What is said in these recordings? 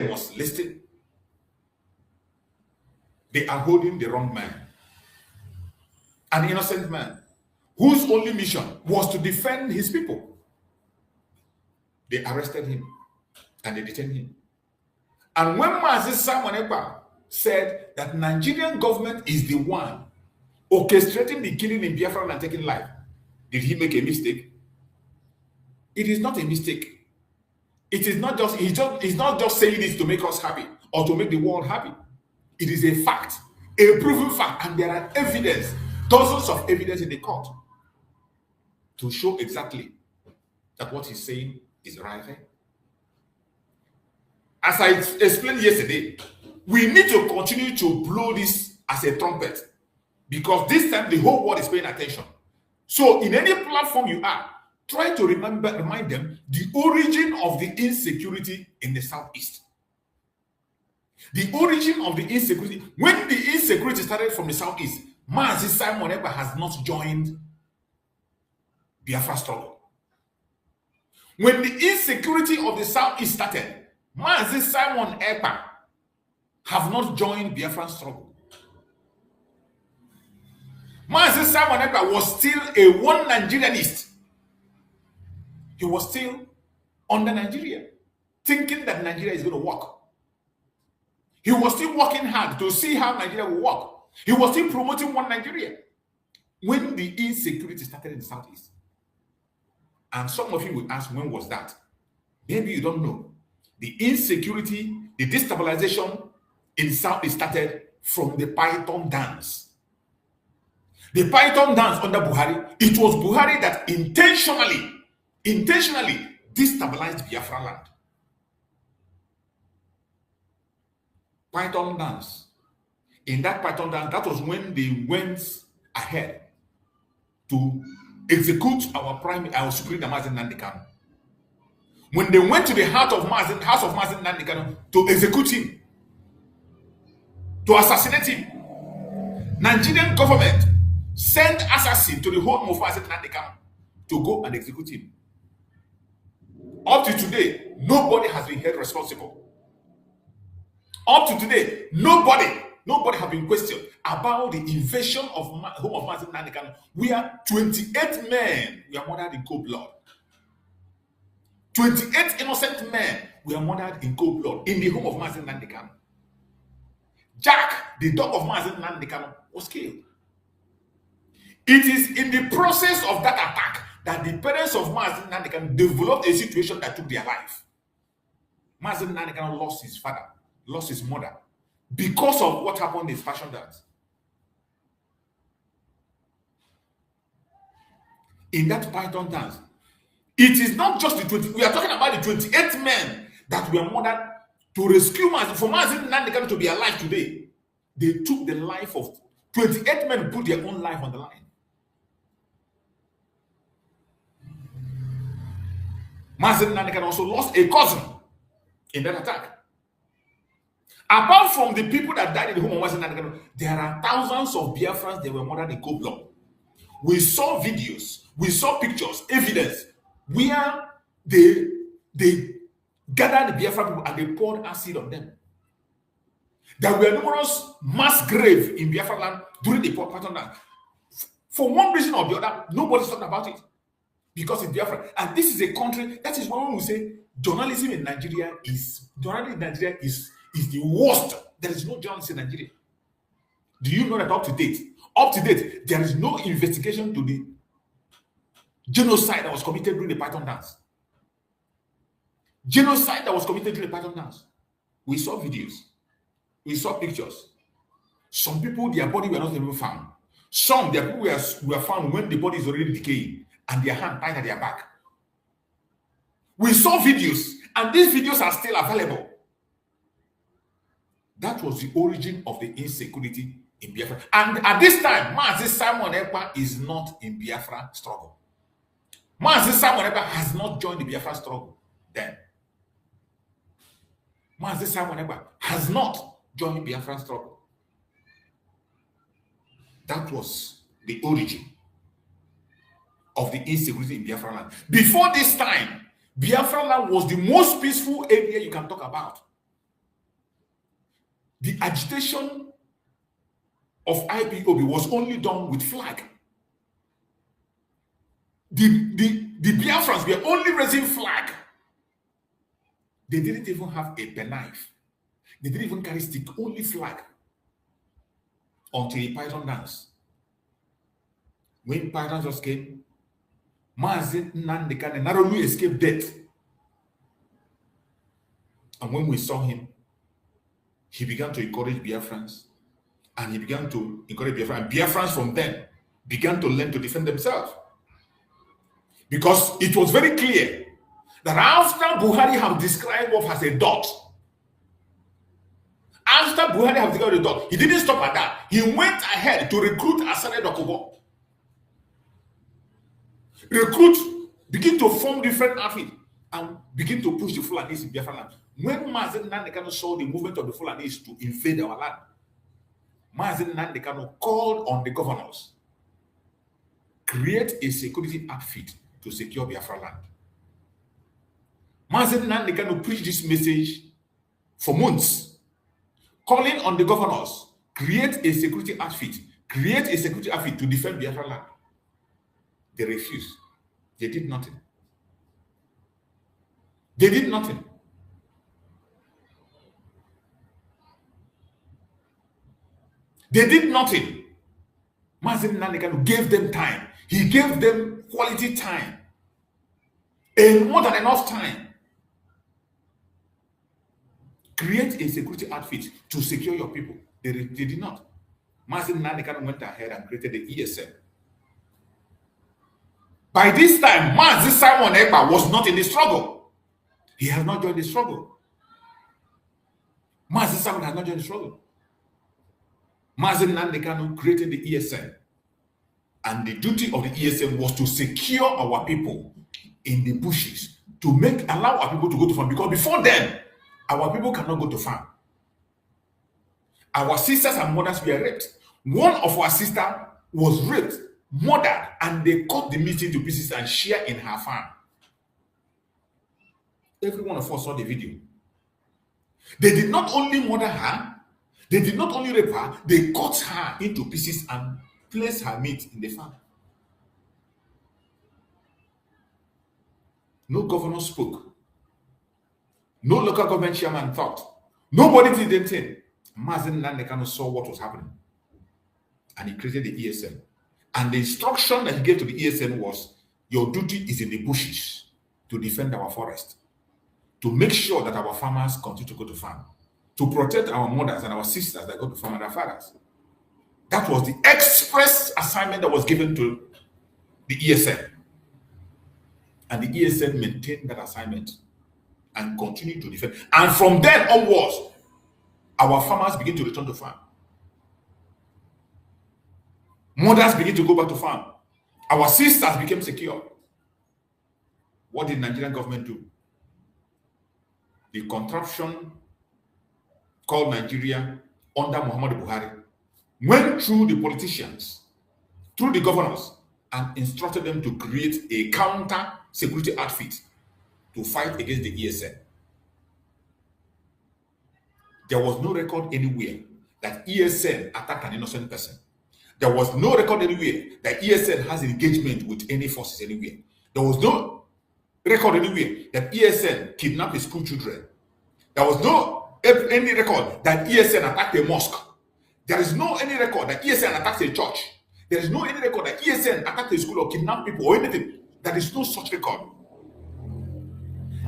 was listed. They are holding the wrong man, an innocent man, whose only mission was to defend his people. They arrested him and they detained him. And when Mazi Simon Ekpa said that Nigerian government is the one orchestrating the killing in Biafra and taking life, did he make a mistake? It is not a mistake. It is not just, he's not just saying this to make us happy or to make the world happy. It is a fact, a proven fact, and there are evidence, dozens of evidence in the court to show exactly that what he's saying is right. As I explained yesterday, we need to continue to blow this as a trumpet, because this time the whole world is paying attention. So in any platform you are, try to remind them the origin of the insecurity in the Southeast. The origin of the insecurity, when the insecurity started from the Southeast, Mazi Simon Ekpa has not joined Biafra struggle. When the insecurity of the Southeast started, Mazi Simon Ekpa have not joined Biafra struggle. Mazi Simon Ekpa was still a one Nigerianist. He was still under Nigeria, thinking that Nigeria is going to work. He was still working hard to see how Nigeria will work. He was still promoting one Nigeria when the insecurity started in the Southeast. And some of you will ask, when was that? Maybe you don't know. The insecurity, the destabilization in the Southeast started from the Python dance. The Python dance under Buhari, it was Buhari that intentionally destabilized Biafra land. Python dance. In that Python dance, that was when they went ahead to execute our Supreme Mazi Nnamdi Kanu. When they went to the house of Mazi Nnamdi Kanu to execute him, to assassinate him, Nigerian government sent assassin to the home of Mazi Nnamdi Kanu to go and execute him. Up to today, nobody has been held responsible. Up to today, nobody has been questioned about the invasion of home of Mazi Nnamdi Kanu, where 28 men were murdered in cold blood. 28 innocent men were murdered in cold blood in the home of Mazi Nnamdi Kanu. Jack, the dog of Mazi Nnamdi Kanu, was killed. It is in the process of that attack that the parents of Mazi Nnamdi Kanu developed a situation that took their life. Mazi Nnamdi Kanu lost his father, lost his mother, because of what happened in his passion dance. In that Python dance, it is not just the 20, we are talking about the 28 men that were murdered to rescue Mazi, for Mazi Nnamdi Kanu to be alive today. They took the life of 28 men, put their own life on the line. Mazi Nnamdi Kanu also lost a cousin in that attack. Apart from the people that died in the home of Mazi Nnamdi Kanu, there are thousands of Biafrans that were murdered in cold blood. We saw videos, we saw pictures, evidence, where they gathered the Biafra people and they poured acid on them. There were numerous mass graves in Biafra land during the Python dance. For one reason or the other, nobody's talking about it, because it's Biafra. And this is a country, that is when we say journalism in Nigeria is the worst. There is no journalism in Nigeria. Do you know that up to date, there is no investigation to the genocide that was committed during the Python dance? Genocide that was committed during the Python dance. We saw videos. We saw pictures. Some people, their body were not even found. Some, their people were found when the body is already decaying and their hand tied at their back. We saw videos, and these videos are still available. That was the origin of the insecurity in Biafra. And at this time, Mazi Simon Ekpa is not in Biafra struggle. Mazi Simon Ekpa has not joined the Biafra struggle then. Mazi Simon Ekpa has not joined the Biafra struggle. That was the origin of the insecurity in Biafra land. Before this time, Biafra land was the most peaceful area you can talk about. The agitation of IPOB was only done with flag. The Biafrans were only raising flag. They didn't even have a penknife. They didn't even carry stick, only flag. Until a python dance. When pythons just came, Mazi Nnamdi Kanu narrowly escaped death. And when we saw him, he began to encourage Biafrans. And he began to encourage Biafrans. And Biafrans from then began to learn to defend themselves. Because it was very clear that after Buhari have described what as a dot, he didn't stop at that. He went ahead to recruit Asare Dokubo. Begin to form different outfits and begin to push the Fulanis in Biafra land. When Mazi Nnamdi Kanu saw the movement of the Fulanis to invade our land, Mazi Nnamdi Kanu called on the governors, create a security outfit to secure Biafra land. Mazi Nnamdi Kanu preached this message for months, calling on the governors, create a security outfit to defend Biafra land. They refused. They did nothing. They did nothing. They did nothing. Mazi Nnamdi Kanu gave them time. He gave them quality time. And more than enough time. Create a security outfit to secure your people. They did not. Mazi Nnamdi Kanu went ahead and created the ESM. By this time, Mazi Simon Ekpa was not in the struggle. He has not joined the struggle. Mazi Simon has not joined the struggle. Mazi Nnamdi Kanu created the ESM. And the duty of the ESM was to secure our people in the bushes, to allow our people to go to farm. Because before then, our people cannot go to farm. Our sisters and mothers were raped. One of our sisters was raped, murdered, and they cut the meat into pieces and shared in her farm. Every one of us saw the video. They did not only murder her, they did not only rape her, they cut her into pieces and placed her meat in the farm. No governor spoke. No local government chairman thought. Nobody did anything. Mazi Nnamdi Kanu saw what was happening. And he created the ESM. And the instruction that he gave to the ESM was, your duty is in the bushes to defend our forest, to make sure that our farmers continue to go to farm, to protect our mothers and our sisters that go to farm and their fathers. That was the express assignment that was given to the ESM. And the ESM maintained that assignment and continued to defend. And from then onwards, our farmers begin to return to farm. Mothers begin to go back to farm. Our sisters became secure. What did Nigerian government do? The contraption called Nigeria under Muhammadu Buhari went through the politicians, through the governors, and instructed them to create a counter security outfit to fight against the ESN. There was no record anywhere that ESN attacked an innocent person. There was no record anywhere that ESN has engagement with any forces anywhere. There was no record anywhere that ESN kidnapped his school children. There was no any record that ESN attacked a mosque. There is no any record that ESN attacked a church. There is no any record that ESN attacked a school or kidnapped people or anything. There is no such record.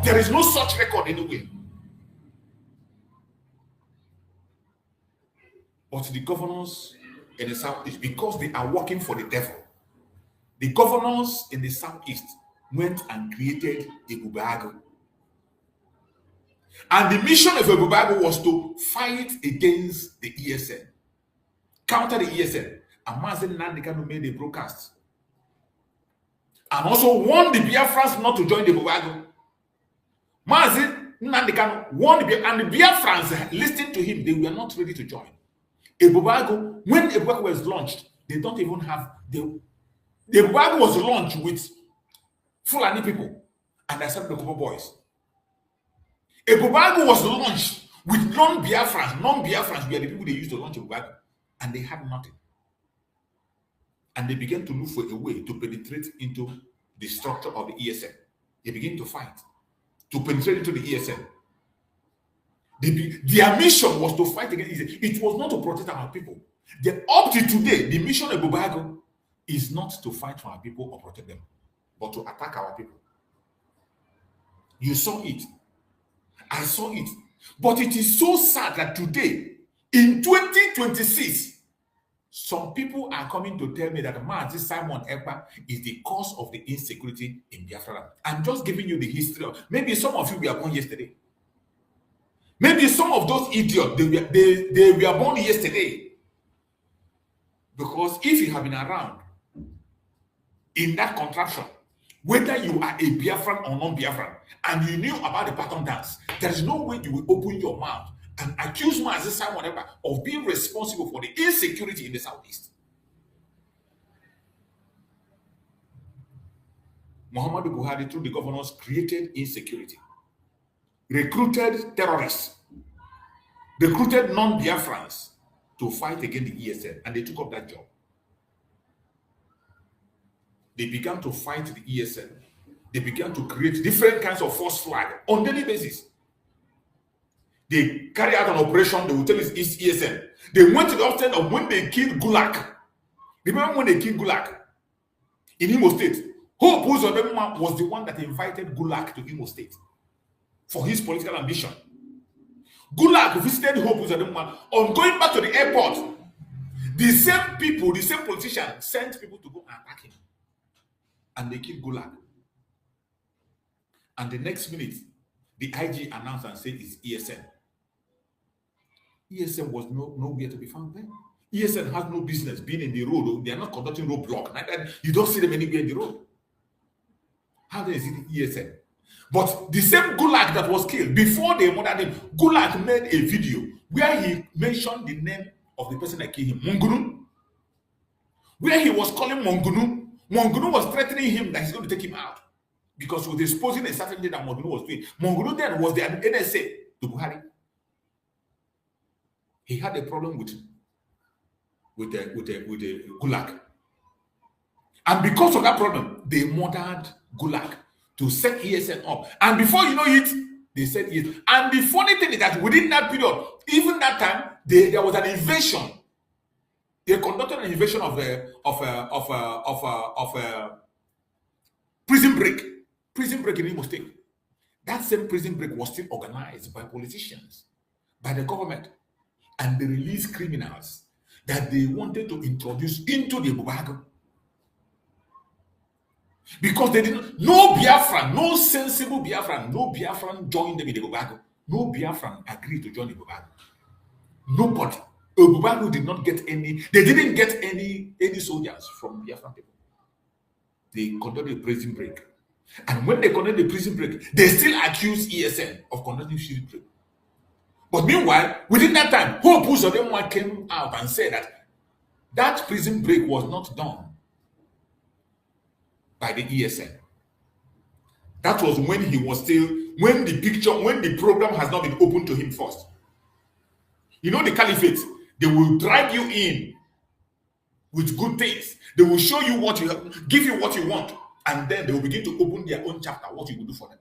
There is no such record anywhere. But the governors in the southeast, because they are working for the devil, the governors in the southeast went and created Ebubeagu. And the mission of Ebubeagu was to fight against the ESN, counter the ESN. And Mazi Nnamdi Kanu made a broadcast and also warned the Biafrans not to join the Ebubeagu. Mazi Nnamdi Kanu warned the Biafrans, and the Biafrans listened to him. They were not ready to join. Ebubeagu, when Ebubeagu was launched, they don't even have the Ebubeagu was launched with Fulani people and accept the Kubo boys. Ebubeagu was launched with non-Biafrans were the people they used to launch Ebubeagu, and they had nothing. And they began to look for a way to penetrate into the structure of the ESN. They began to fight to penetrate into the ESN. Their mission was to fight against ESN. It was not to protect our people. Up to today, the mission of Ebubeagu is not to fight for our people or protect them, but to attack our people. You saw it. I saw it. But it is so sad that today, in 2026, some people are coming to tell me that this Simon Ekpa is the cause of the insecurity in Biafra. I'm just giving you the history of, maybe some of you were born yesterday. Maybe some of those idiots, they were born yesterday. Because if you have been around in that contraption, whether you are a Biafran or non-Biafran, and you knew about the pattern dance, there is no way you will open your mouth and accuse Simon Ekpa of being responsible for the insecurity in the southeast. Muhammadu Buhari, through the governors, created insecurity, recruited terrorists, recruited non-Biafrans to fight against the ESN, and they took up that job. They began to fight the ESN. They began to create different kinds of false flag on daily basis. They carry out an operation, they will tell it's ESN. They went to the extent of when they killed Gulag. Remember when they killed Gulag in Imo State? Hope Uzodinma was the one that invited Gulag to Imo State for his political ambition. Gulag visited Hope Uzodinma. On going back to the airport, the same people, the same politicians sent people to go and attack him. And they killed Gulag. And the next minute, the IG announced and said it's ESN. ESN was nowhere to be found there. ESN has no business being in the road. They are not conducting roadblock. You don't see them anywhere in the road. How is it ESN? But the same Gulag that was killed, before they murdered him, Gulag made a video where he mentioned the name of the person that killed him, Mongunu. Where he was calling Mongunu. Mongunu was threatening him that he's going to take him out because he was exposing a certain thing that Mongunu was doing. Mongunu then was the NSA to Buhari. He had a problem with the Gulag. And because of that problem, they murdered Gulag to set ESN up. And before you know it, they said it. And the funny thing is that within that period, even that time, there was an invasion. They conducted an invasion of prison break. Prison break in Imo State. That same prison break was still organized by politicians, by the government. And they released criminals that they wanted to introduce into the Ebubeagu. Because they didn't, no Biafran, no sensible Biafran, no Biafran joined them in the Ebubeagu. No Biafran agreed to join the Ebubeagu. Nobody. Ebubeagu did not get any, they didn't get any soldiers from Biafran people. They conducted a prison break. And when they conducted the prison break, they still accused ESN of conducting prison break. But meanwhile, within that time, Hope Uzodinma came out and said that that prison break was not done by the ESN. That was when he was still, when the program has not been opened to him first. You know the caliphate, they will drag you in with good things. They will show you what you have, give you what you want, and then they will begin to open their own chapter, what you will do for them.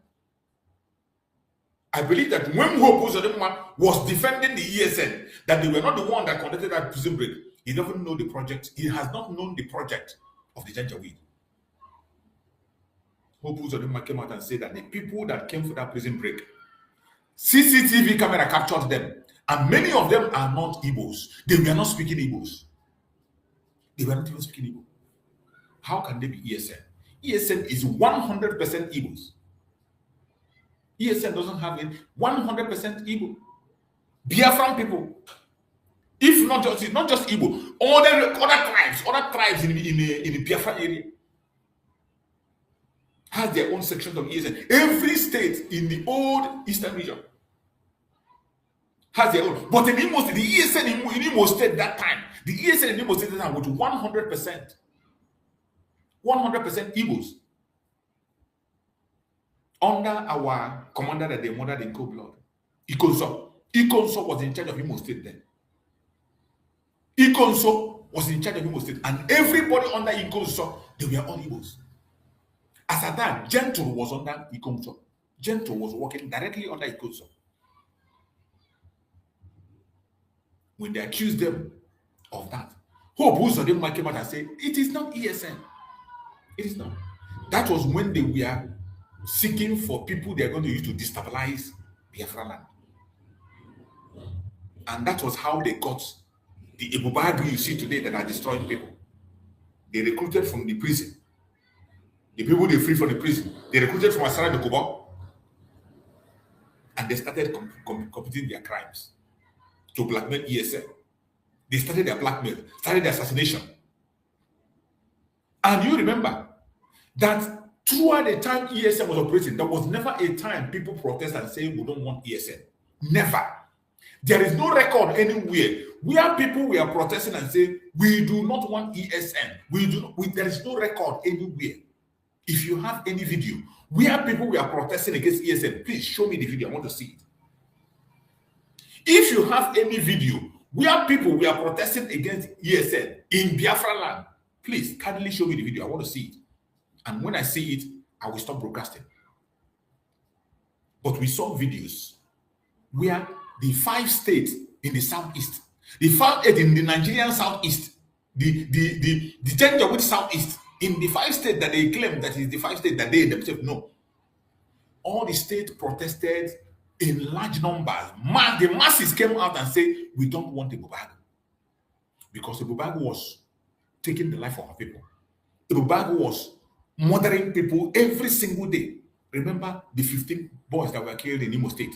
I believe that when Hope Uzodinma was defending the ESN, that they were not the one that conducted that prison break, he doesn't know the project. He has not known the project of the Janjaweed. Hope Uzodinma came out and said that the people that came for that prison break, CCTV camera captured them, and many of them are not Igbos. They were not speaking Igbos. They were not even speaking Igbo. How can they be ESN? ESN is 100% Igbos. ESN doesn't have it 100% Igbo. Biafran people, if not just Igbo, other tribes in the Biafran area has their own section of ESN. Every state in the old eastern region has their own. But in Imo State, the ESN in Imo State that time, the ESN in Imo State that time was 100% Igbos. Under our commander that they murdered in cold blood, Ikonso, Ikonso was in charge of Imo State then. Ikonso was in charge of Imo State, and everybody under Ikonso, they were all Igbos. As at that, Gentle was under Ikonso. Gentle was working directly under Ikonso. When they accused them of that, Hope Uzodinma came out and said, it is not ESN. It is not. That was when they were seeking for people they are going to use to destabilize Biafra land. And that was how they got the Ebubeagu you see today that are destroying people. They recruited from the prison. The people they freed from the prison, they recruited from Asara de Kuba, and they started committing their crimes to blackmail ESN. They started their blackmail, started their assassination. And you remember that throughout the time ESN was operating, there was never a time people protest and say we don't want ESN. Never. There is no record anywhere where people were protesting and saying we do not want ESN. There is no record anywhere. If you have any video where people were protesting against ESN, please show me the video. I want to see it. If you have any video where people were protesting against ESN in Biafra land, please kindly show me the video. I want to see it. And when I see it, I will stop broadcasting. But we saw videos where the 5 states in the southeast, the 5 states in the Nigerian southeast, the Janjaweed southeast, in the 5 states that they claim that is the 5 states that they themselves know, all the states protested in large numbers. The masses came out and said, we don't want Ebubeagu. Because Ebubeagu was taking the life of our people. Ebubeagu was murdering people every single day. Remember the 15 boys that were killed in Imo State.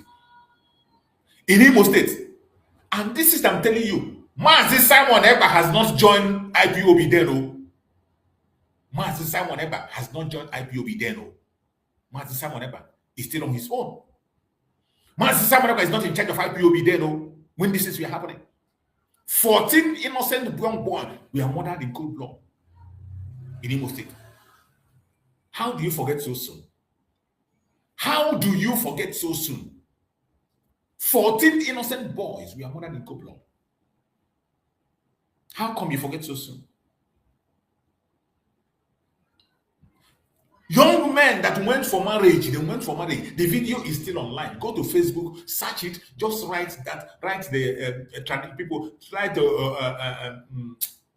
In Imo State. And this is, I'm telling you, Simon Ekpa has not joined IPOB then. Simon Ekpa has not joined IPOB then. Simon Ekpa is still on his own. Simon Ekpa is not in charge of IPOB then when this is happening. 14 innocent young boys were murdered in cold blood in Imo State. How do you forget so soon? How do you forget so soon? 14 innocent boys were murdered in cold blood. How come you forget so soon? Young men that went for marriage, they went for marriage. The video is still online. Go to Facebook, search it. Just write the people. Try to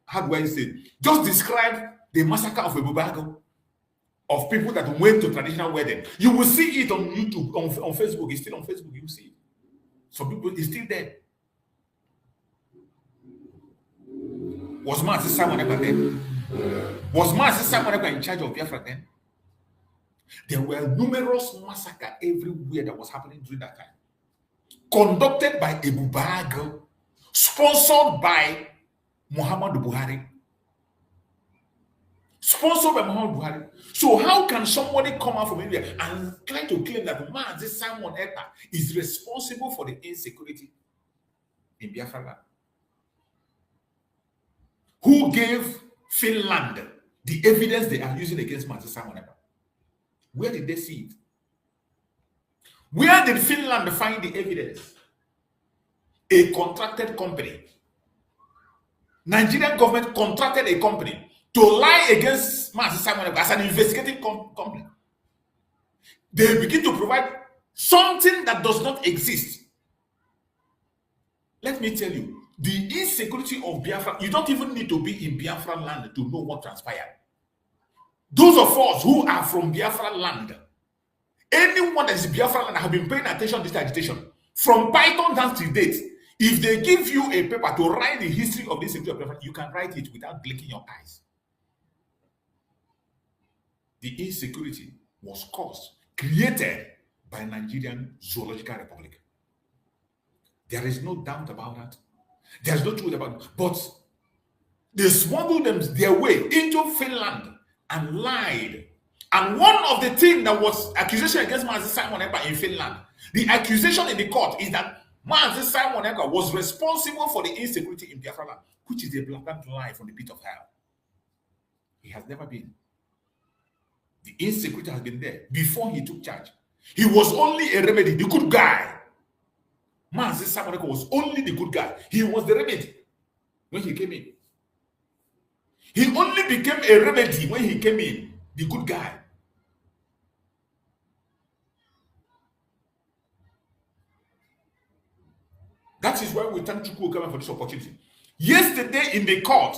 how do I say? Just describe the massacre of Ebubeagu, of people that went to traditional wedding. You will see it on YouTube, on Facebook. It's still on Facebook. You will see it. Some people is still there. Was Simon Ekpa then? Was Simon Ekpa in charge of Biafra then? There were numerous massacres everywhere that was happening during that time. Conducted by Ebubeagu, sponsored by Muhammadu Buhari. Sponsored by Muhammadu Buhari. So how can somebody come out from India and try to claim that Simon Ekpa is responsible for the insecurity in Biafra land? Who gave Finland the evidence they are using against Simon Ekpa? Where did they see it? Where did Finland find the evidence? A contracted company. Nigerian government contracted a company to lie against Simon Ekpa as an investigating company. They begin to provide something that does not exist. Let me tell you, the insecurity of Biafra, you don't even need to be in Biafra land to know what transpired. Those of us who are from Biafra land, anyone that is Biafra land have been paying attention to this agitation. From Python down to date, if they give you a paper to write the history of this insecurity of Biafra, you can write it without blinking your eyes. The insecurity was created by Nigerian Zoological Republic. There is no doubt about that. There's no truth about it. But they smuggled their way into Finland and lied. And one of the things that was accusation against Simon Ekpa in Finland, the accusation in the court is that Simon Ekpa was responsible for the insecurity in Biafra land, which is a blatant lie from the pit of hell. He has never been. The insecurity has been there before he took charge. He was only a remedy, the good guy. Mazi Simon Ekpa was only the good guy. He was the remedy when he came in. He only became a remedy when he came in, the good guy. That is why we thank Chukwu Okama for this opportunity. Yesterday in the court,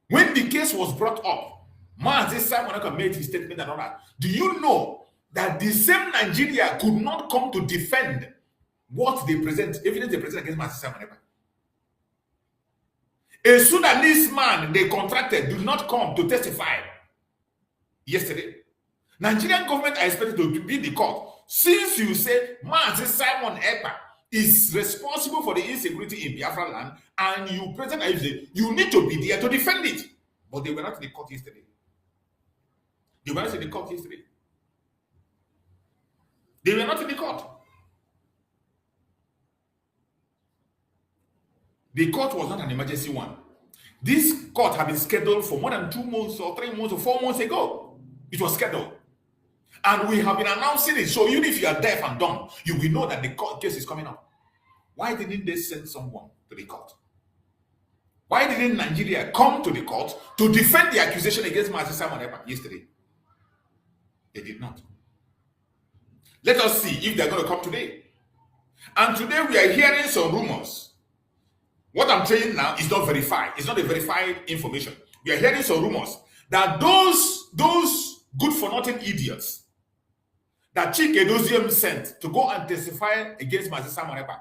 when the case was brought up, Mazi Simon Ekpa made his statement and all that. Do you know that the same Nigeria could not come to defend what they present, evidence they present against Mazi Simon Ekpa? A Sudanese man they contracted did not come to testify yesterday. Nigerian government are expected to be in the court. Since you say Mazi Simon Ekpa is responsible for the insecurity in Biafra land, and you present you need to be there to defend it. But they were not in the court yesterday. They were not in the court yesterday. They were not in the court. The court was not an emergency one. This court had been scheduled for more than 2 months or 3 months or 4 months ago. It was scheduled. And we have been announcing it. So even if you are deaf and dumb, you will know that the court case is coming up. Why didn't they send someone to the court? Why didn't Nigeria come to the court to defend the accusation against Mazi Simon Ekpa yesterday? They did not. Let us see if they're going to come today. And today we are hearing some rumors. What I'm saying now is not verified. It's not a verified information. We are hearing some rumors that those good-for-nothing idiots that Chike Edozium sent to go and testify against Mazi Simon Ekpa,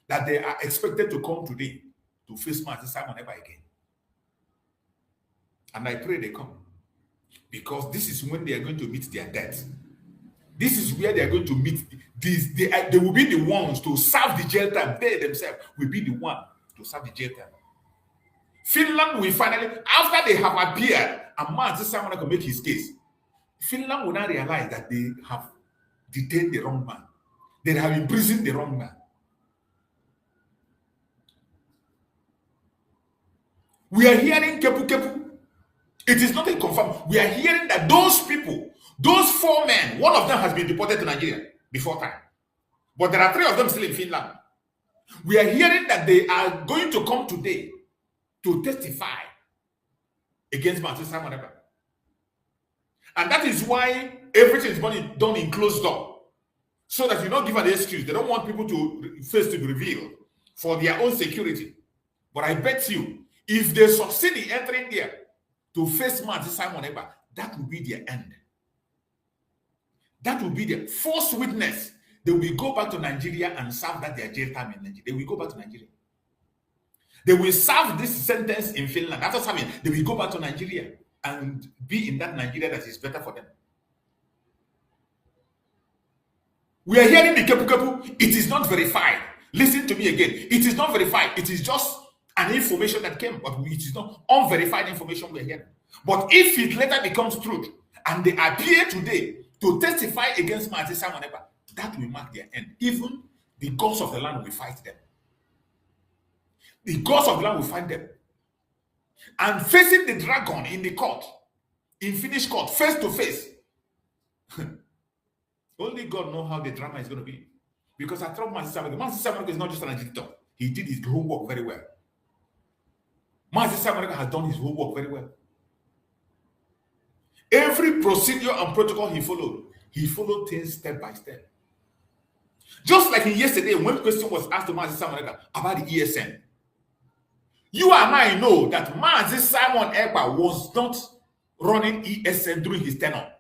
that they are expected to come today to face Mazi Simon Ekpa again. And I pray they come. Because this is when they are going to meet their death. This is where they are going to meet these. They will be the ones to serve the jail time. They themselves will be the one to serve the jail time. Finland will finally, after they have appeared and Mazi Simon Ekpa make his case, Finland will now realize that they have detained the wrong man. They have imprisoned the wrong man. We are hearing Kepu Kepu. It is not a confirmed. We are hearing that those people, those 4 men, one of them has been deported to Nigeria before time. But there are 3 of them still in Finland. We are hearing that they are going to come today to testify against Mazi Simon Ekpa. And that is why everything is done in closed door. So that you don't give an excuse. They don't want people to face to be revealed for their own security. But I bet you, if they succeed in entering there to face Mazi Simon Ekpa, that will be their end. That will be the first witness. They will go back to Nigeria and serve that their jail time in Nigeria. They will go back to Nigeria. They will serve this sentence in Finland. After serving, they will go back to Nigeria and be in that Nigeria that is better for them. We are hearing the Kepu Kepu. It is not verified. Listen to me again. It is not verified. It is just an information that came, but it is not unverified information we are hearing. But if it later becomes truth and they appear today to testify against Mazi Simon Ekpa, that will mark their end. Even the gods of the land will fight them. The gods of the land will fight them. And facing the dragon in the court, in Finnish court, face to face, only God knows how the drama is going to be. Because I thought Mazi Simon Ekpa is not just an agitator. He did his homework very well. Mazi Simon Ekpa has done his homework very well. Every procedure and protocol he followed things step by step. Just like yesterday, when the question was asked to Mazi Simon Ekpa about the ESN, you and I know that Mazi Simon Ekpa was not running ESN during his tenure.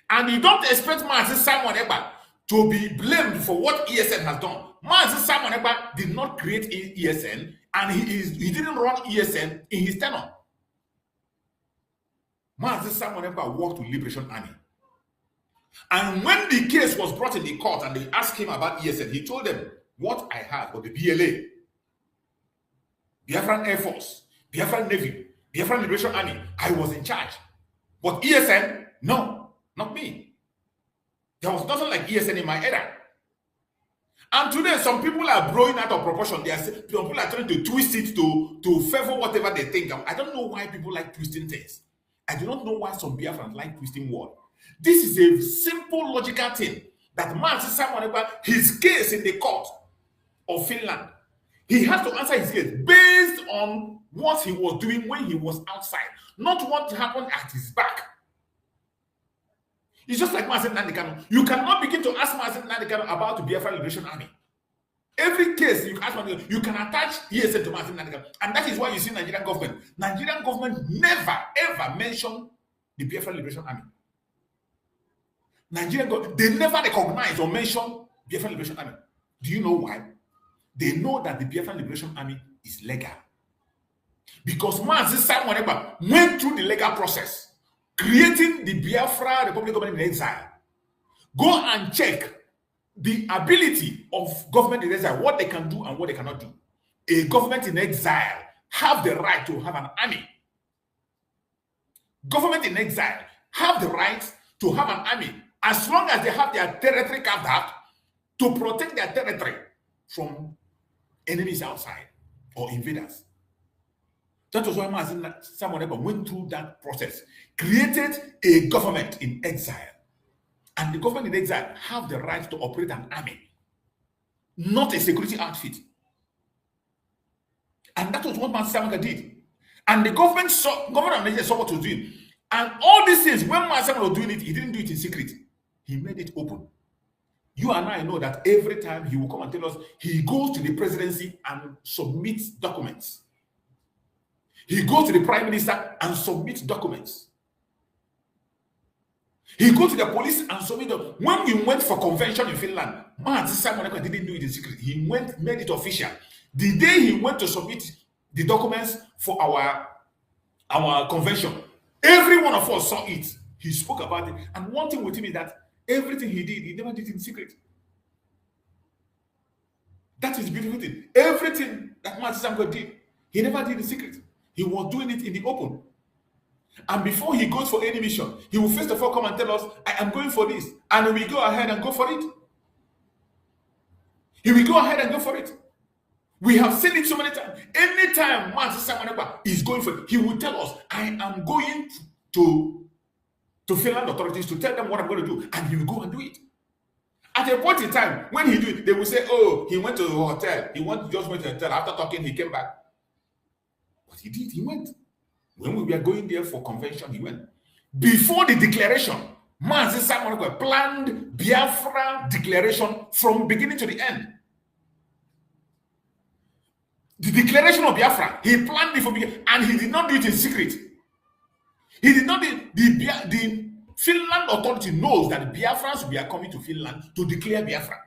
And you don't expect Mazi Simon Ekpa to be blamed for what ESN has done. Mazi Simon Ekpa did not create ESN, and he didn't run ESN in his tenure. Mazi Simon Ekpa worked with Liberation Army. And when the case was brought in the court and they asked him about ESN, he told them, what I had was the BLA, Biafran Air Force, Biafran Navy, Biafran Liberation Army. I was in charge. But ESN, no, not me. There was nothing like ESN in my era. And today, some people are blowing out of proportion. Some people are trying to twist it to favor whatever they think. I don't know why people like twisting things. I do not know why some Biafrans like twisting words. This is a simple logical thing that Simon Ekpa, his case in the court of Finland, he has to answer his case based on what he was doing when he was outside, not what happened at his back. It's just like Mazen Nandekano. You cannot begin to ask Mazen Nandekano about the Biafra Liberation Army. Every case you ask, you can attach ESN to Mazen Nandekano. And that is why you see Nigerian government never ever mention the Biafra Liberation Army. They never recognize or mention Biafra Liberation Army. Do you know why? They know that the Biafra Liberation Army is legal. Because Simon Ekpa went through the legal process, creating the Biafra Republic government in exile. Go and check the ability of government in exile, what they can do and what they cannot do. A government in exile have the right to have an army. Government in exile have the right to have an army as long as they have their territory carved out to protect their territory from enemies outside or invaders. That was why Simon Ekpa went through that process, created a government in exile. And the government in exile have the right to operate an army, not a security outfit. And that was what Simon Ekpa did. And the government of Nigeria saw what he was doing. And all these things, when Simon was doing it, he didn't do it in secret. He made it open. You and I know that every time he will come and tell us, he goes to the presidency and submits documents. He goes to the prime minister and submits documents. He goes to the police and submits documents. When we went for convention in Finland, Simon Ekpa didn't do it in secret. He made it official. The day he went to submit the documents for our convention, every one of us saw it. He spoke about it. And one thing with him is that everything he did, he never did it in secret. That is the beautiful thing. Everything that Simon Ekpa did, he never did in secret. He was doing it in the open. And before he goes for any mission, he will first of all come and tell us, I am going for this. And we go ahead and go for it. He will go ahead and go for it. We have seen it so many times. Anytime Simon Ekpa is going for it, he will tell us, I am going to Finland authorities to tell them what I'm going to do. And he will go and do it. At a point in time, when he do it, they will say, oh, he went to the hotel. Just went to the hotel. After talking, he came back. But he did. He went. When we were going there for convention, he went. Before the declaration, Simon Ekpa planned Biafra declaration from beginning to the end. The declaration of Biafra, he planned it from beginning, and he did not do it in secret. He did not do it. The Finland authority knows that the Biafrans were coming to Finland to declare Biafra.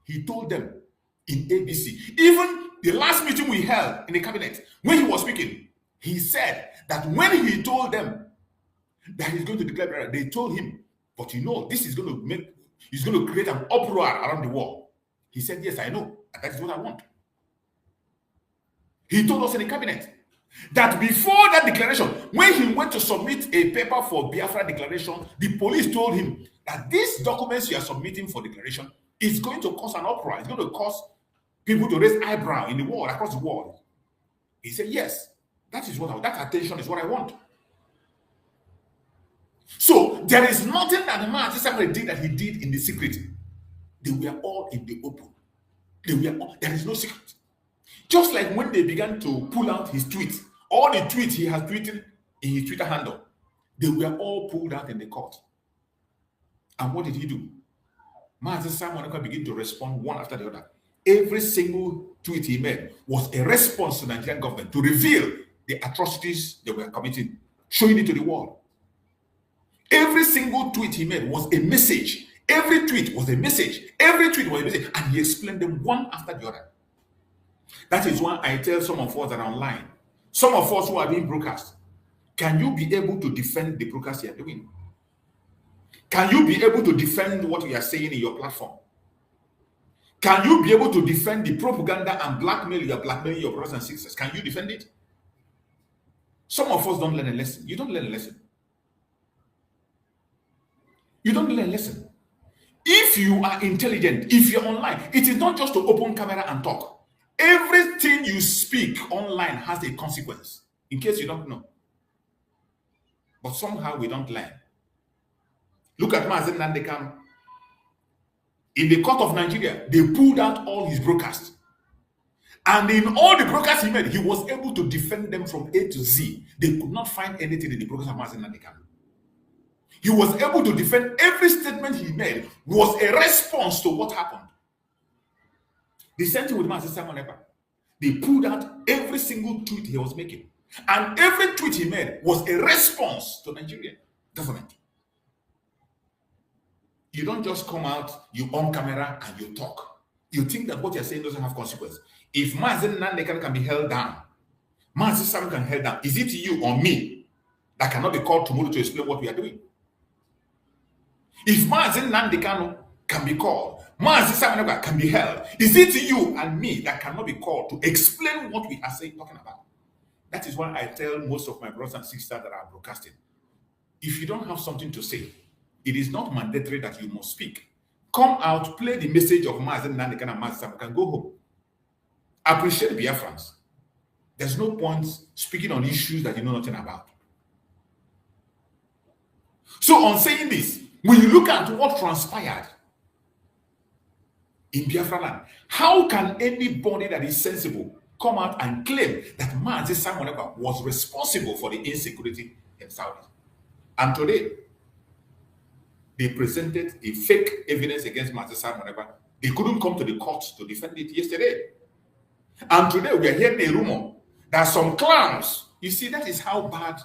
He told them in ABC. Even the last meeting we held in the cabinet, when he was speaking, he said that when he told them that he's going to declare Biafra, they told him, but you know, this is going to create an uproar around the world. He said, yes, I know, and that is what I want. He told us in the cabinet that before that declaration, when he went to submit a paper for Biafra declaration, the police told him that these documents you are submitting for declaration is going to cause an uproar. It's going to cause people to raise eyebrow in the world, across the world. He said, yes, that attention is what I want. So there is nothing that the man did that he did in the secret. They were all in the open. There is no secret. Just like when they began to pull out his tweets, all the tweets he has tweeted in his Twitter handle, they were all pulled out in the court. And what did he do? Simon Ekpa began to respond one after the other. Every single tweet he made was a response to the Nigerian government to reveal the atrocities they were committing, showing it to the world. Every single tweet he made was a message. Every tweet was a message. Every tweet was a message. And he explained them one after the other. That is why I tell some of us that are online, some of us who are doing broadcast, can you be able to defend the broadcast you are doing? Can you be able to defend what we are saying in your platform? Can you be able to defend the propaganda and blackmail you are blackmailing your brothers and sisters? Can you defend it? Some of us don't learn a lesson. You don't learn a lesson. You don't learn a lesson. If you are intelligent, if you're online, it is not just to open camera and talk. Everything you speak online has a consequence, in case you don't know. But somehow we don't learn. Look at Mazen Nandekam. In the court of Nigeria, they pulled out all his broadcasts. And in all the broadcasts he made, he was able to defend them from A to Z. They could not find anything in the broadcast of Mazi Nnamdi Kanu. He was able to defend every statement he made was a response to what happened. The same thing with Mazi Simon Ekpa. They pulled out every single tweet he was making. And every tweet he made was a response to Nigerian government. You don't just come out, you on camera, and you talk. You think that what you're saying doesn't have consequence. If Mazi Nnamdi Kanu can be held down, Mazi Simon can be held down. Is it you or me that cannot be called tomorrow to explain what we are doing? If Mazi Nnamdi Kanu can be called, Mazi Simon Ekpa can be held, is it you and me that cannot be called to explain what we are saying, talking about? That is why I tell most of my brothers and sisters that are broadcasting, if you don't have something to say, it is not mandatory that you must speak. Come out, play the message of Mazi Nnamdi Kanu and Mazi Simon Ekpa, go home. Appreciate Biafrans. There's no point speaking on issues that you know nothing about. So on saying this, when you look at what transpired in Biafra land, how can anybody that is sensible come out and claim that Mazi Simon Ekpa was responsible for the insecurity in Saudi? And today, they presented a fake evidence against Mazi Simon Ekpa. They couldn't come to the court to defend it yesterday. And today, we are hearing a rumor that some clowns, you see, that is how bad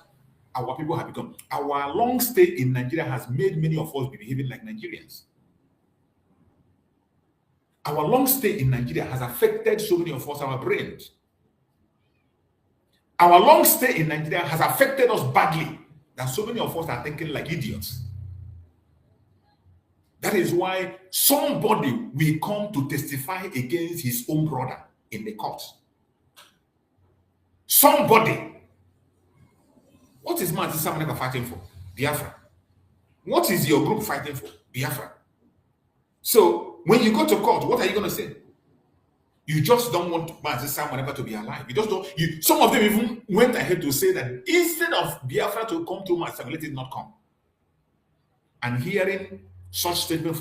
our people have become. Our long stay in Nigeria has made many of us be behaving like Nigerians. Our long stay in Nigeria has affected so many of us, our brains. Our long stay in Nigeria has affected us badly, that so many of us are thinking like idiots. That is why somebody will come to testify against his own brother in the court. Somebody. What is Mazi Simon Ekpa fighting for? Biafra. What is your group fighting for? Biafra. So when you go to court, what are you going to say? You just don't want Mazi Simon Ekpa to be alive. You just don't. Some of them even went ahead to say that instead of Biafra to come to Mazi, let it not come. And hearing such statement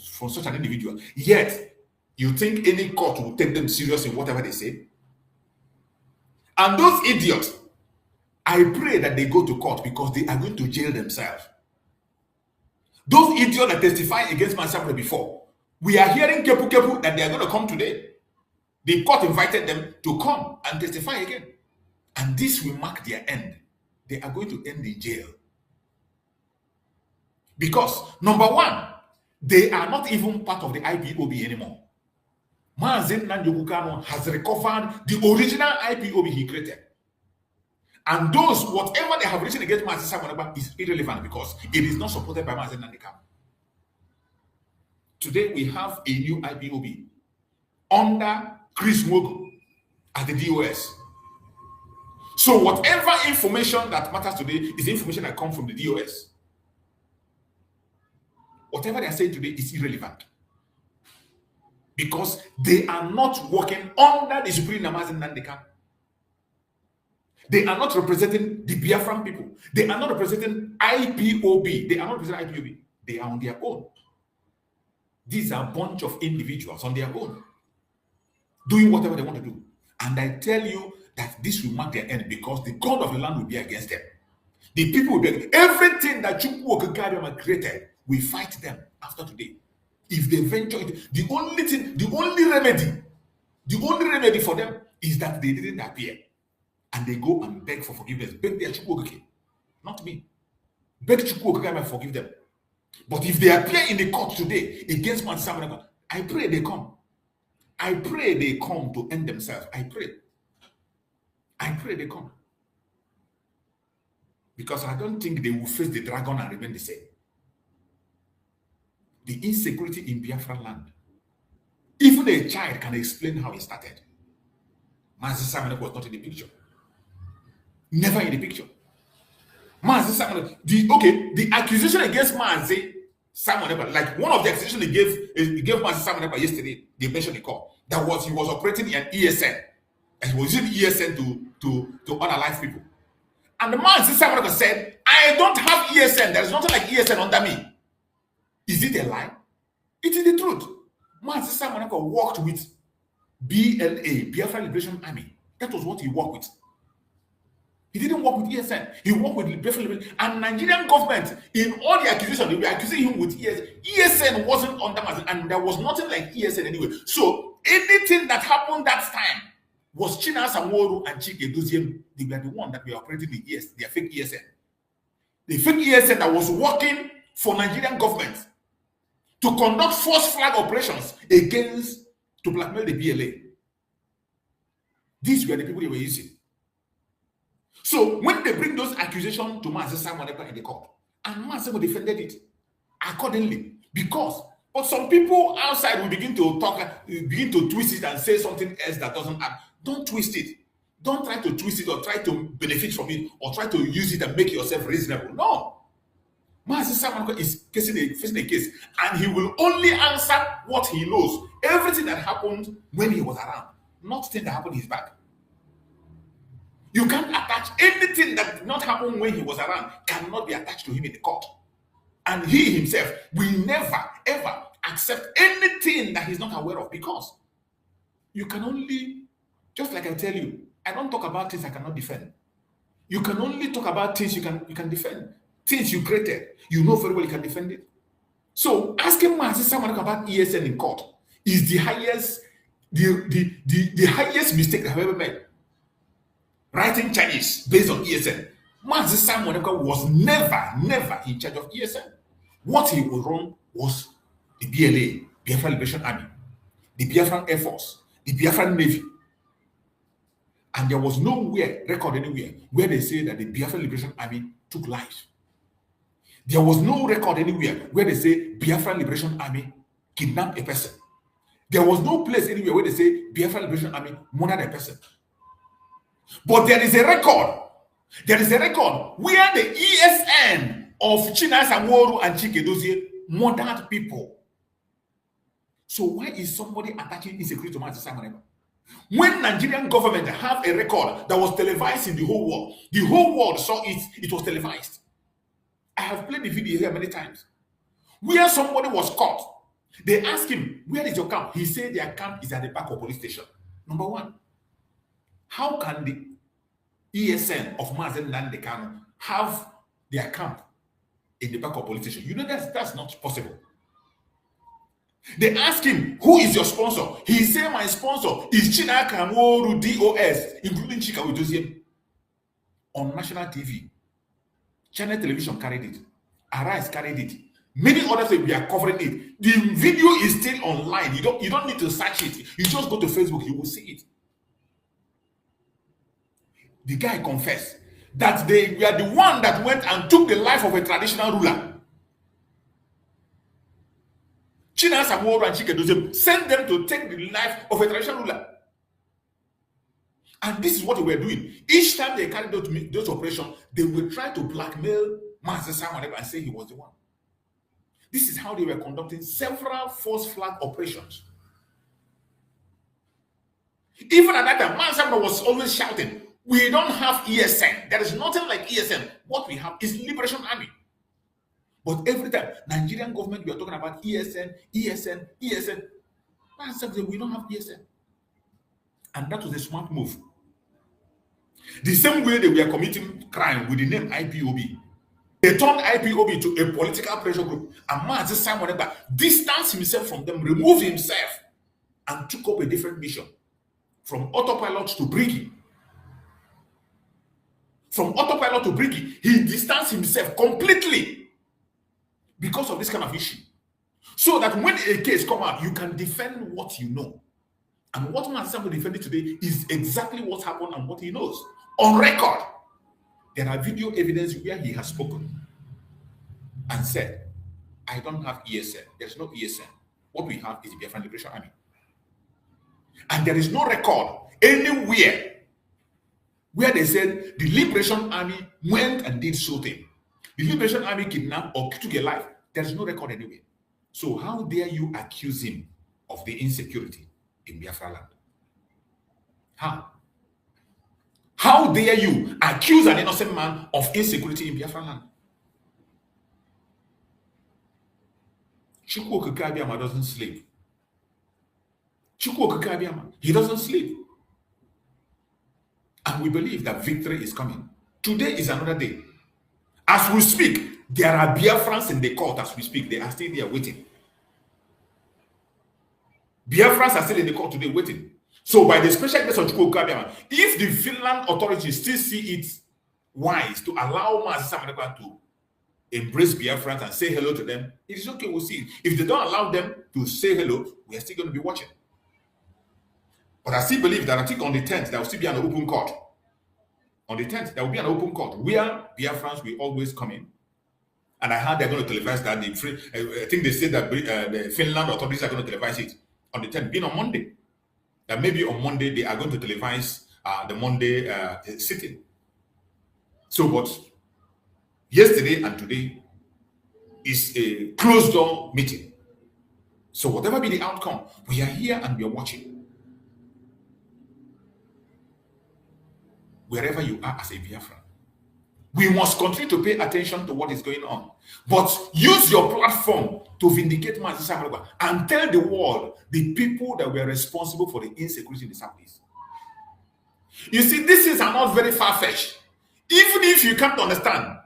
from such an individual, yet you think any court will take them serious in whatever they say? And those idiots, I pray that they go to court because they are going to jail themselves. Those idiots that testified against Massacres before, we are hearing kepu that they are going to come today. The court invited them to come and testify again. And this will mark their end. They are going to end in jail. Because, number one, they are not even part of the IPOB anymore. Mazi Nnamdi Njoku has recovered the original IPOB he created. And those, whatever they have written against Mazi Simon Ekpa is irrelevant because it is not supported by Mazi Nnamdi Kanu. Today we have a new IPOB under Chris Nwogu at the DOS. So whatever information that matters today is information that comes from the DOS. Whatever they are saying today is irrelevant. Because they are not working under the Supreme Mazi Nnamdi Kanu. They are not representing the Biafran people. They are not representing IPOB. They are not representing IPOB. They are on their own. These are a bunch of individuals on their own, doing whatever they want to do. And I tell you that this will mark their end because the God of the land will be against them. The people will be against everything that Chukwu Okikariama created. We fight them after today. If they venture into the only remedy for them is that they didn't appear. And they go and beg for forgiveness. Beg their Chukwu Okike. Not me. Beg Chukwu Okike forgive them. But if they appear in the court today against Mazi Simon Ekpa, I pray they come. I pray they come to end themselves. I pray they come. Because I don't think they will face the dragon and remain the same. The insecurity in Biafra land. Even a child can explain how it started. Mazi Simon Ekpa was not in the picture. Never in the picture. Mazi Simon, the accusation against Mazi Simon Ekpa, like one of the accusations he gave Mazi Simon Ekpa yesterday, they mentioned the call, that was he was operating an ESN, and he was using ESN to unalive people. And the Mazi Simon Ekpa said, I don't have ESN, there is nothing like ESN under me. Is it a lie? It is the truth. Mazi Simon Ekpa worked with BLA, Biafra Liberation Army. That was what he worked with. He didn't work with ESN. He worked with Biafra Liberation. And Nigerian government, in all the accusations, they were accusing him with ESN. ESN wasn't under Mazi, and there was nothing like ESN anyway. So anything that happened that time was Chinasa Nworu and Chike Doziem. They were the one that were operating the ESN, their fake ESN. The fake ESN that was working for Nigerian government to conduct false flag operations against, to blackmail the BLA. These were the people they were using. So when they bring those accusations to Mazi Simon Ekpa in the court, and Mazi defended it accordingly, but some people outside will begin to talk, begin to twist it and say something else that doesn't happen. Don't twist it. Don't try to twist it or try to benefit from it or try to use it and make yourself reasonable. No. Mazi Simon Ekpa is facing a case, and he will only answer what he knows. Everything that happened when he was around, not things that happened in his back. You can't attach anything that did not happen when he was around, cannot be attached to him in the court. And he himself will never, ever accept anything that he's not aware of, because you can only, just like I tell you, I don't talk about things I cannot defend. You can only talk about things you can defend. Things you created, you know very well you can defend it. So asking Mazi Simon Ekpa about ESN in court is the highest, the highest mistake I've ever made. Writing charges based on ESN. Mazi Simon Ekpa was never in charge of ESN. What he was wrong was the BLA, Biafra Liberation Army, the Biafran Air Force, the Biafran Navy. And there was nowhere, record anywhere, where they say that the Biafra Liberation Army took lives. There was no record anywhere where they say Biafra Liberation Army kidnapped a person. There was no place anywhere where they say Biafra Liberation Army murdered a person. But there is a record. There is a record where the ESN of Chinasa Nworu and Chike Dozie murdered people. So why is somebody attaching insecurity to Mazi Simon Ekpa? When Nigerian government have a record that was televised in the whole world saw it, it was televised. I have played the video here many times. Where somebody was caught, they asked him, where is your camp? He said their camp is at the back of police station. Number one, how can the ESN of Mazi Nnamdi Kanu have their camp in the back of police station? You know that's not possible. They asked him, who is your sponsor? He said, my sponsor is Chinasa Nworu DOS, including Chika Udoziem, on national TV. Channel Television carried it. Arise carried it. Many others we are covering it. The video is still online. You don't need to search it. You just go to Facebook, you will see it. The guy confessed that they were the one that went and took the life of a traditional ruler. Chinasa Nworu and Chike Doziem sent them to take the life of a traditional ruler. And this is what they were doing. Each time they carried out those operations, they would try to blackmail Mazi Simon Ekpa and say he was the one. This is how they were conducting several false flag operations. Even at that time, Mazi Simon was always shouting, we don't have ESN. There is nothing like ESN. What we have is Liberation Army. But every time, Nigerian government, we are talking about ESN. Mazi said, we don't have ESN. And that was a smart move. The same way they were committing crime with the name IPOB. They turned IPOB to a political pressure group. And Mazi Simon Ekpa distanced himself from them, removed himself, and took up a different mission. From autopilot to Briggy. From autopilot to Briggy, he distanced himself completely because of this kind of issue. So that when a case comes out, you can defend what you know. And what Mazi Simon defended today is exactly what happened and what he knows. On record, there are video evidence where he has spoken and said, I don't have ESN. There's no ESN. What we have is the Biafran Liberation Army. And there is no record anywhere where they said the Liberation Army went and did something. The Liberation Army kidnapped or took a life. There is no record anywhere. So how dare you accuse him of the insecurity in Biafra land? How dare you accuse an innocent man of insecurity in Biafra land? Chukwu Okike Abiyama doesn't sleep. He doesn't sleep. And we believe that victory is coming. Today is another day. As we speak, there are Biafrans in the court as we speak. They are still there waiting. Biafrans are still in the court today waiting. So by the special grace of Chukwu Kabiama, if the Finland authorities still see it wise to allow Massacres to embrace Biafrans and say hello to them, it is okay, we'll see. If they don't allow them to say hello, we are still going to be watching. But I still believe that I think on the 10th, there will still be an open court. On the 10th, there will be an open court where Biafrans will always come in. And I heard they're going to televise that. I think they said that the Finland authorities are going to televise it on the 10th, being on Monday. That maybe on Monday they are going to televise the Monday sitting. So, but yesterday and today is a closed door meeting. So whatever be the outcome, we are here and we are watching. Wherever you are as a Biafran, we must continue to pay attention to what is going on. But use your platform to vindicate Massacres and tell the world the people that were responsible for the insecurity in the Southeast. You see, this is not very far-fetched. Even if you can't understand,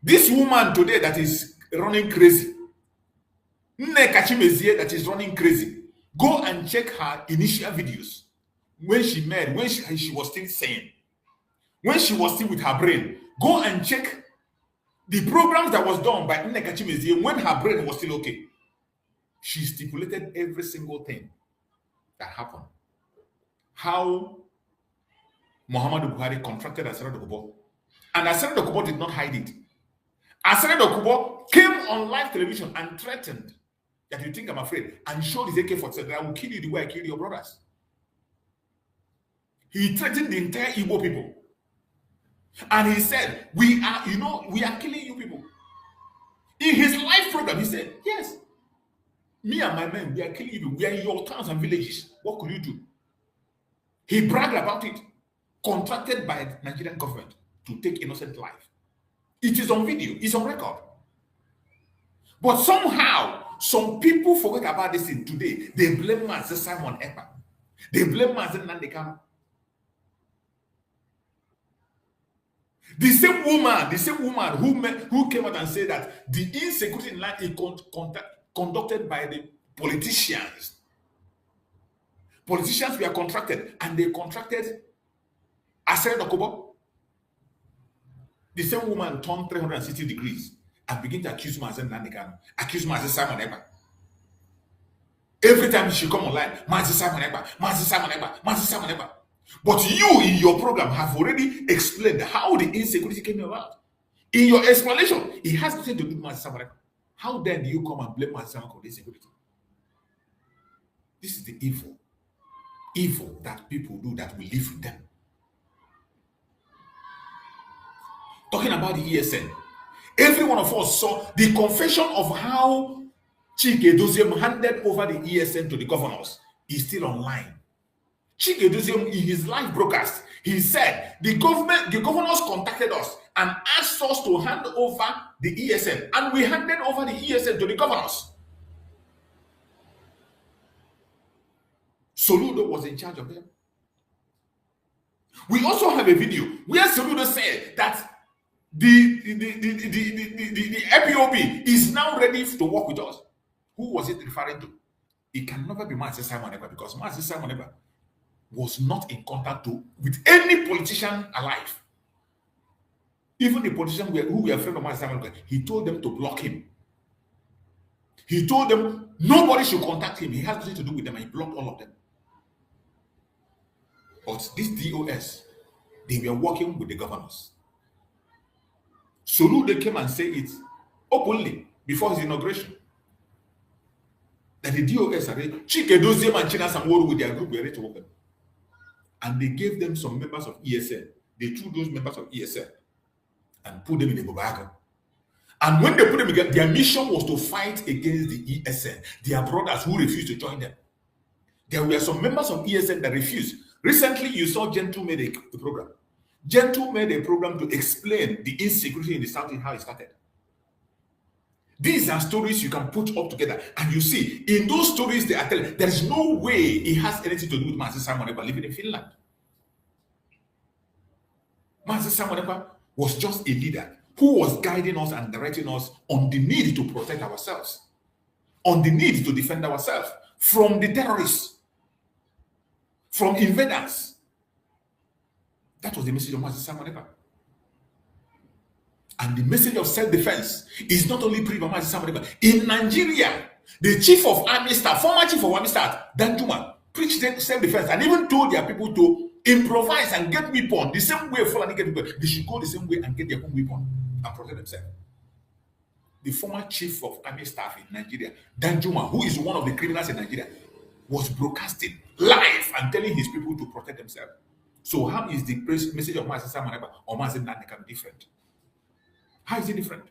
this woman today that is running crazy, that is running crazy, go and check her initial videos when she made, when she was still sane, when she was still with her brain. Go and check the programs that was done by Nneka when her brain was still okay. She stipulated every single thing that happened. How Muhammadu Buhari contracted Asare Dokubo. And Asare Dokubo did not hide it. Asare Dokubo came on live television and threatened that you think I'm afraid, and showed his AK-47 that I will kill you the way I killed your brothers. He threatened the entire Igbo people. And he said, we are killing you people. In his live program, he said, yes, me and my men, we are killing you. We are in your towns and villages. What could you do? He bragged about it, contracted by the Nigerian government to take innocent life. It is on video, it's on record. But somehow, some people forget about this thing today. They blame Master Simon Ekpa. They blame Master Nandekano. The same woman who came out and said that the insecurity in land is conducted by the politicians. Politicians were contracted, and they contracted Asare Dokubo. The same woman turned 360 degrees and began to accuse Master Nandekano, accuse Master Simon Ekpa. Every time she come online, Master Simon Ekpa, Master Simon Ekpa, Master Simon Ekpa. But you, in your program, have already explained how the insecurity came about. In your explanation, it has nothing to do with Master Simon Ekpa. How then do you come and blame Master Simon for insecurity? This is the evil that people do that we live with them. Talking about the ESN, every one of us saw the confession of how Chike Doziem handed over the ESN to the governors. Is still online. Chike Doziem, in his live broadcast, he said the governors contacted us and asked us to hand over the ESN, and we handed over the ESN to the governors. Soludo was in charge of them. We also have a video where Soludo said that the EPOB is now ready to work with us. Who was it referring to? It can never be Master Simon Ekpa, because Master Simon Ekpa was not in contact with any politician alive. Even the politicians who were afraid of Master Simon Ekpa, he told them to block him. He told them nobody should contact him. He has nothing to do with them, and he blocked all of them. But this DOS, they were working with the governors. Soludo came and said it openly before his inauguration, that the DOS are ready. Chike Doziem and China Samworu with their group were ready to work with them. And they gave them some members of ESN. They took those members of ESN and put them in Ebubeagu. And when they put them together, their mission was to fight against the ESN, their brothers who refused to join them. There were some members of ESN that refused. Recently, you saw Gentle made a program. Gentle made a program to explain the insecurity in the South and how it started. These are stories you can put up together, and you see in those stories they are telling. There is no way it has anything to do with Master Simon Ekpa living in Finland. Master Simon Ekpa was just a leader who was guiding us and directing us on the need to protect ourselves, on the need to defend ourselves from the terrorists, from invaders. That was the message of Master Simon Ekpa. And the message of self-defense is not only preached by Master Simon Ekpa. In Nigeria, the chief of army staff, former chief of army staff, Danjuma, preached self-defense and even told their people to improvise and get weapons the same way Fulani get weapons. They should go the same way and get their own weapon and protect themselves. The former chief of army staff in Nigeria, Danjuma, who is one of the criminals in Nigeria, was broadcasting live and telling his people to protect themselves. So how is the message of Master Simon Ekpa or Master Nandekam different? How is it different?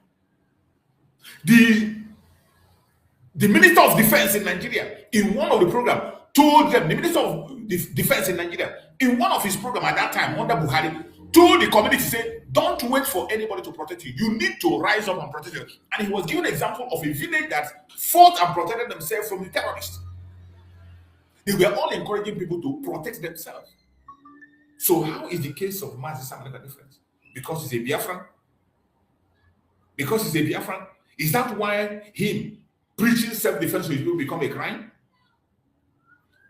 The Minister of Defense in Nigeria, in one of the programs, told them, the Minister of Defense in Nigeria, in one of his programs at that time, under Buhari, told the community, say, don't wait for anybody to protect you. You need to rise up and protect you. And he was giving an example of a village that fought and protected themselves from the terrorists. They were all encouraging people to protect themselves. So how is the case of Mazi Simon Ekpa different? Because he's a Biafran? Because he's a Biafran? Is that why him preaching self-defense will become a crime?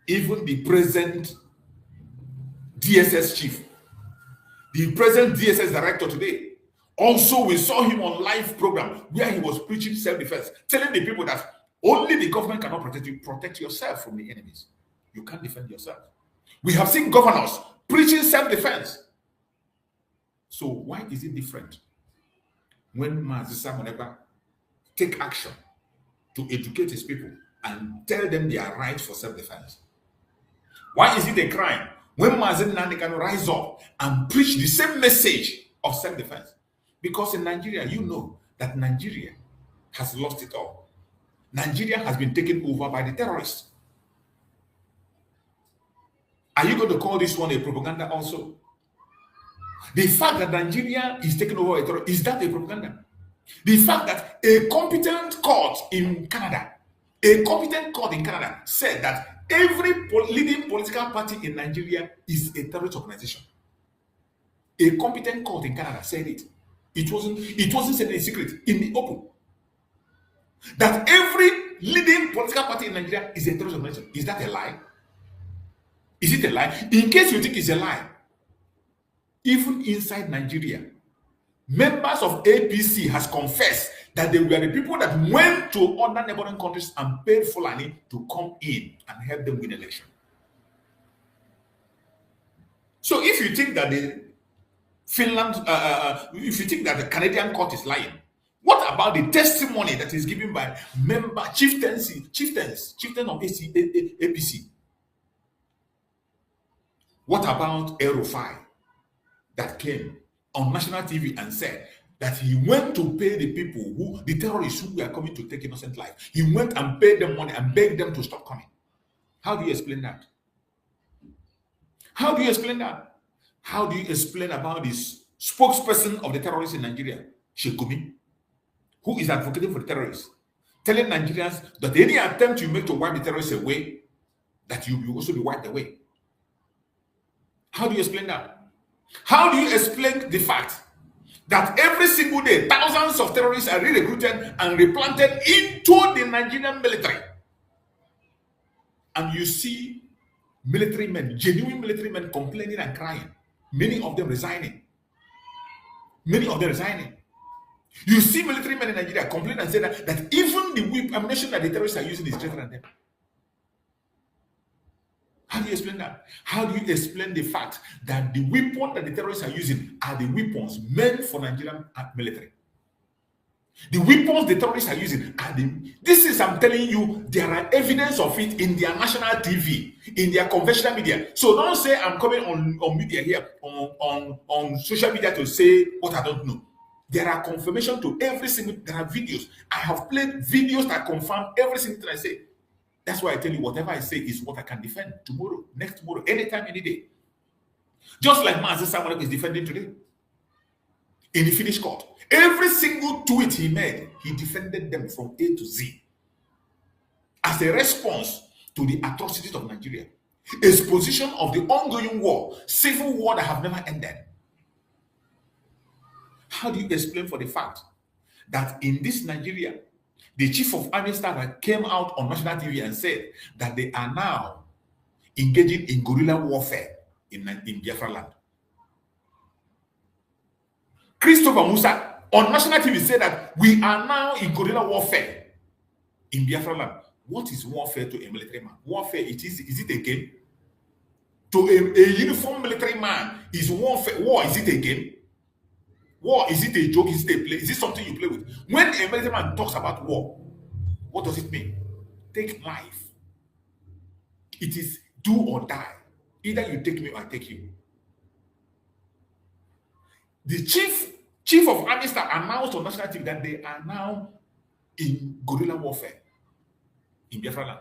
Even the present DSS chief, the present DSS director today, also we saw him on live program where he was preaching self-defense, telling the people that only the government cannot protect you. Protect yourself from the enemies. You can't defend yourself. We have seen governors preaching self-defense. So why is it different when Mazi Simon Ekpa take action to educate his people and tell them their right for self-defense? Why is it a crime when Mazi Nandekam rise up and preach the same message of self-defense? Because in Nigeria, you know that Nigeria has lost it all. Nigeria has been taken over by the terrorists. Are you going to call this one a propaganda also? The fact that Nigeria is taken over by terrorists, is that a propaganda? The fact that a competent court in Canada said that every leading political party in Nigeria is a terrorist organization. A competent court in Canada said it. It wasn't said in secret, in the open. That every leading political party in Nigeria is a terrorist organization. Is that a lie? Is it a lie? In case you think it's a lie, even inside Nigeria, members of APC has confessed that they were the people that went to other neighboring countries and paid Fulani to come in and help them win election. So if you think that if you think that the Canadian court is lying, what about the testimony that is given by chieftains of APC? What about El-Rufai that came on national TV and said that he went to pay the people the terrorists who were coming to take innocent life? He went and paid them money and begged them to stop coming. How do you explain that? How do you explain that? How do you explain about this spokesperson of the terrorists in Nigeria, Shekumi, who is advocating for the terrorists, telling Nigerians that any attempt you make to wipe the terrorists away, that you will also be wiped away? How do you explain that? How do you explain the fact that every single day thousands of terrorists are re-recruited and replanted into the Nigerian military? And you see military men, genuine military men, complaining and crying. Many of them resigning. You see military men in Nigeria complain and say that even the ammunition that the terrorists are using is greater than them. How do you explain that? How do you explain the fact that the weapons that the terrorists are using are the weapons meant for Nigerian military? The weapons the terrorists are using are I'm telling you, there are evidence of it in their national TV, in their conventional media. So don't say I'm coming on media here, on social media to say what I don't know. There are confirmation to every single, there are videos. I have played videos that confirm every single thing I say. That's why I tell you, whatever I say is what I can defend tomorrow, next tomorrow, anytime, any day. Just like Mazi Simon Ekpa is defending today in the Finnish court. Every single tweet he made, he defended them from A to Z as a response to the atrocities of Nigeria. Exposition of the ongoing war, civil war that have never ended. How do you explain for the fact that in this Nigeria, the chief of army staff came out on national TV and said that they are now engaging in guerrilla warfare in Biafra land? Christopher Musa on national TV said that we are now in guerrilla warfare in Biafra land. What is warfare to a military man? Warfare, is it a game? To a uniformed military man, is warfare. War, is it a game? War, is it a joke? Is it a play? Is it something you play with? When a military man talks about war, what does it mean? Take life. It is do or die. Either you take me or I take you. The chief of army staff announced on national TV that they are now in guerrilla warfare in Biafra land.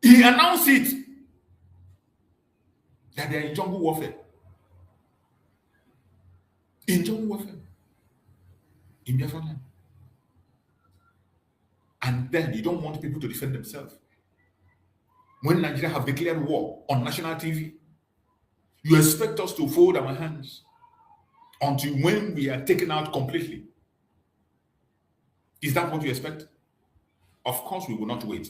He announced it that they are in jungle warfare. In jungle warfare in Biafra land. And then you don't want people to defend themselves. When Nigeria have declared war on national TV, you expect us to fold our hands until when we are taken out completely. Is that what you expect? Of course, we will not wait.